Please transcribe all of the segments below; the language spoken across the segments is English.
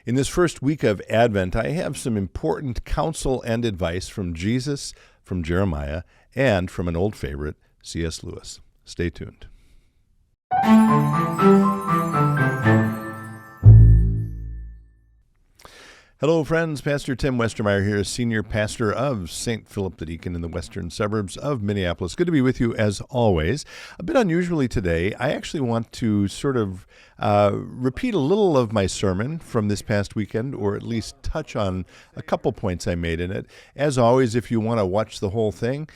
In this first week of Advent, I have some important counsel and advice from Jesus, from Jeremiah, and from an old favorite, C.S. Lewis. Stay tuned. Hello, friends. Pastor Tim Westermeyer here, Senior Pastor of St. Philip the Deacon in the western suburbs of Minneapolis. Good to be with you as always. A bit unusually today, I actually want to sort of repeat a little of my sermon from this past weekend, or at least touch on a couple points I made in it. As always, if you want to watch the whole thing,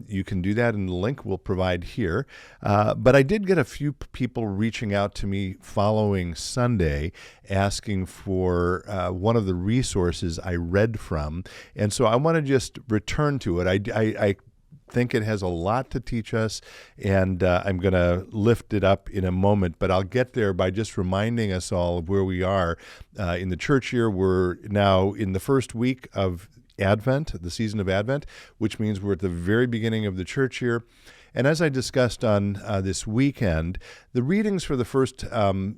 you can do that in the link we'll provide here. But I did get a few people reaching out to me following Sunday asking for one of the resources I read from. And so I want to just return to it. I think it has a lot to teach us, and I'm going to lift it up in a moment, but I'll get there by just reminding us all of where we are in the church year. We're now in the first week of Advent, the season of Advent, which means we're at the very beginning of the church year. And as I discussed on this weekend, the readings for the first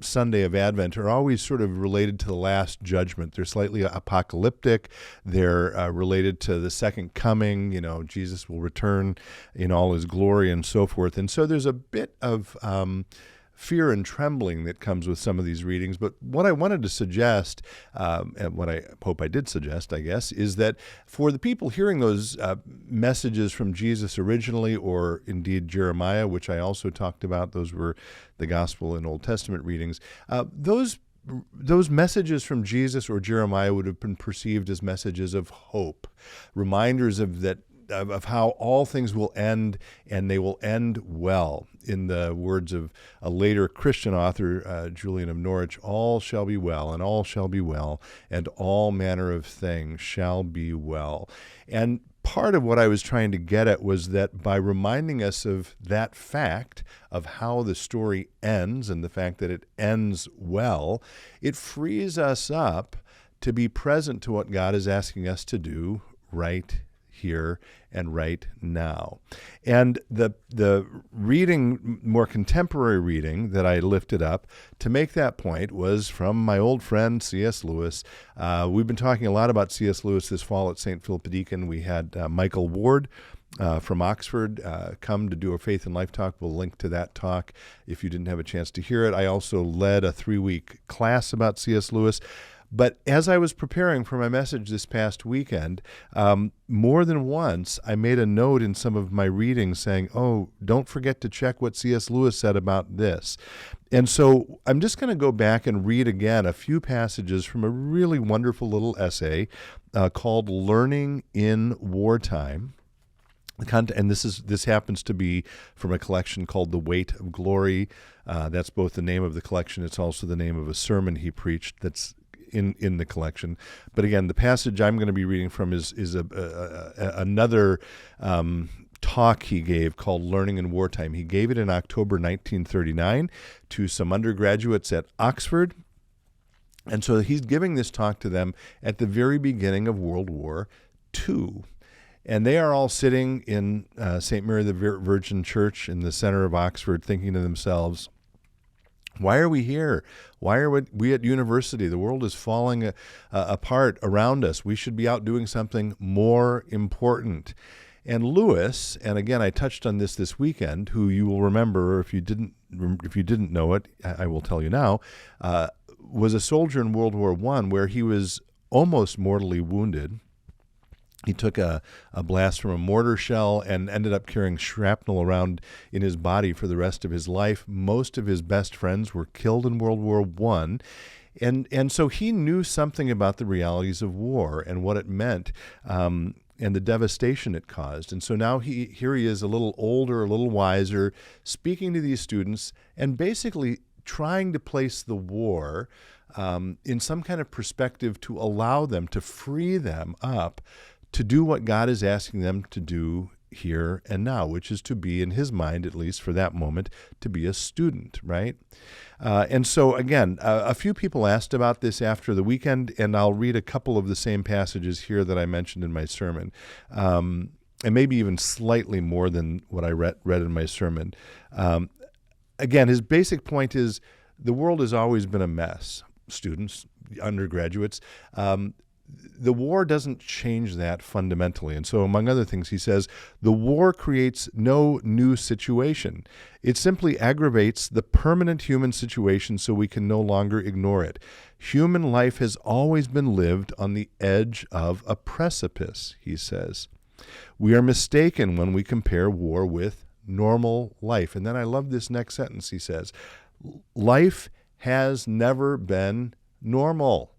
Sunday of Advent are always sort of related to the Last Judgment. They're slightly apocalyptic. They're related to the second coming. You know, Jesus will return in all his glory and so forth. And so there's a bit of fear and trembling that comes with some of these readings. But what I wanted to suggest, and what I hope I did suggest, I guess, is that for the people hearing those messages from Jesus originally, or indeed Jeremiah, which I also talked about, those were the Gospel and Old Testament readings, those messages from Jesus or Jeremiah would have been perceived as messages of hope, reminders of how all things will end, and they will end well. In the words of a later Christian author, Julian of Norwich, all shall be well, and all shall be well, and all manner of things shall be well. And part of what I was trying to get at was that by reminding us of that fact of how the story ends and the fact that it ends well, it frees us up to be present to what God is asking us to do right here and right now. And the reading, more contemporary reading that I lifted up to make that point was from my old friend C.S. Lewis. We've been talking a lot about C.S. Lewis this fall at St. Philip the Deacon. We had Michael Ward from Oxford come to do a Faith and Life talk. We'll link to that talk if you didn't have a chance to hear it. I also led a 3-week class about C.S. Lewis. But as I was preparing for my message this past weekend, more than once I made a note in some of my readings saying, oh, don't forget to check what C.S. Lewis said about this. And so I'm just going to go back and read again a few passages from a really wonderful little essay called Learning in Wartime. And this happens to be from a collection called The Weight of Glory. That's both the name of the collection. It's also the name of a sermon he preached that's in the collection. But again, the passage I'm going to be reading from is another talk he gave called Learning in Wartime. He gave it in October 1939 to some undergraduates at Oxford. And so he's giving this talk to them at the very beginning of World War II. And they are all sitting in St. Mary the Virgin Church in the center of Oxford thinking to themselves, why are we here? Why are we at university? The world is falling apart around us. We should be out doing something more important. And Lewis, and again, I touched on this weekend, who you will remember, if you didn't know it, I will tell you now, was a soldier in World War I where he was almost mortally wounded. He took a blast from a mortar shell and ended up carrying shrapnel around in his body for the rest of his life. Most of his best friends were killed in World War I. And so he knew something about the realities of war and what it meant and the devastation it caused. And so now here he is, a little older, a little wiser, speaking to these students and basically trying to place the war in some kind of perspective to allow them, to free them up to do what God is asking them to do here and now, which is to be, in his mind, at least for that moment, to be a student, right? And so, again, a few people asked about this after the weekend, and I'll read a couple of the same passages here that I mentioned in my sermon, and maybe even slightly more than what I read in my sermon. Again, his basic point is the world has always been a mess. students, undergraduates, the war doesn't change that fundamentally. And so, among other things, he says, the war creates no new situation. It simply aggravates the permanent human situation so we can no longer ignore it. Human life has always been lived on the edge of a precipice, he says. We are mistaken when we compare war with normal life. And then I love this next sentence, he says, life has never been normal.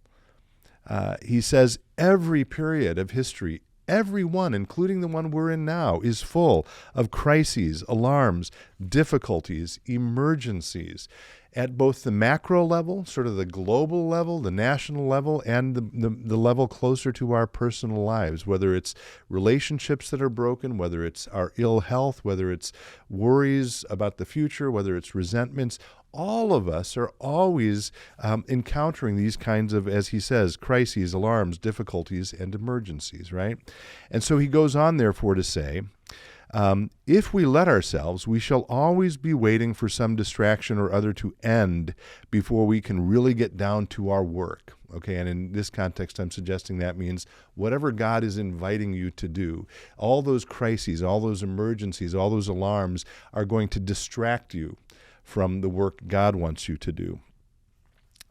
He says every period of history, every one, including the one we're in now, is full of crises, alarms, difficulties, emergencies at both the macro level, sort of the global level, the national level, and the level closer to our personal lives, whether it's relationships that are broken, whether it's our ill health, whether it's worries about the future, whether it's resentments. All of us are always encountering these kinds of, as he says, crises, alarms, difficulties, and emergencies, right? And so he goes on, therefore, to say, if we let ourselves, we shall always be waiting for some distraction or other to end before we can really get down to our work. Okay, and in this context, I'm suggesting that means whatever God is inviting you to do, all those crises, all those emergencies, all those alarms are going to distract you from the work God wants you to do.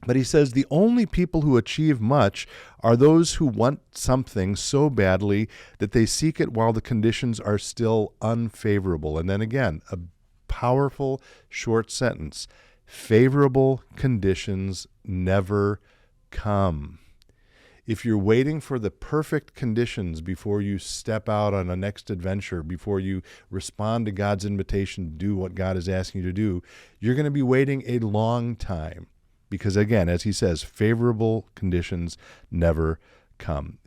But he says the only people who achieve much are those who want something so badly that they seek it while the conditions are still unfavorable. And then again, a powerful short sentence. Favorable conditions never come. If you're waiting for the perfect conditions before you step out on a next adventure, before you respond to God's invitation to do what God is asking you to do, you're going to be waiting a long time. Because again, as he says, favorable conditions never come.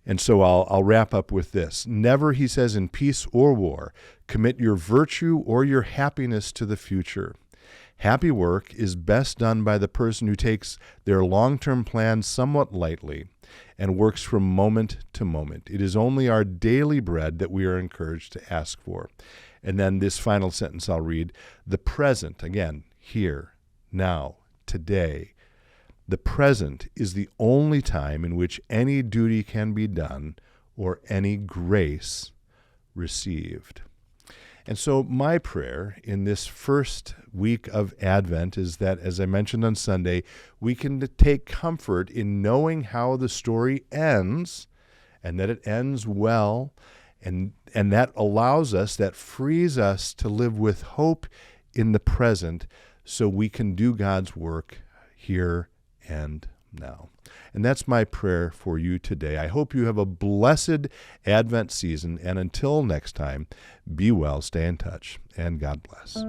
And so I'll wrap up with this. Never, he says, in peace or war, commit your virtue or your happiness to the future. Happy work is best done by the person who takes their long-term plans somewhat lightly and works from moment to moment. It is only our daily bread that we are encouraged to ask for. And then this final sentence I'll read. The present, again, here, now, today. The present is the only time in which any duty can be done or any grace received. And so my prayer in this first week of Advent is that, as I mentioned on Sunday, we can take comfort in knowing how the story ends and that it ends well, and that allows us, that frees us to live with hope in the present so we can do God's work here and now. And that's my prayer for you today. I hope you have a blessed Advent season, and until next time, be well, stay in touch, and God bless.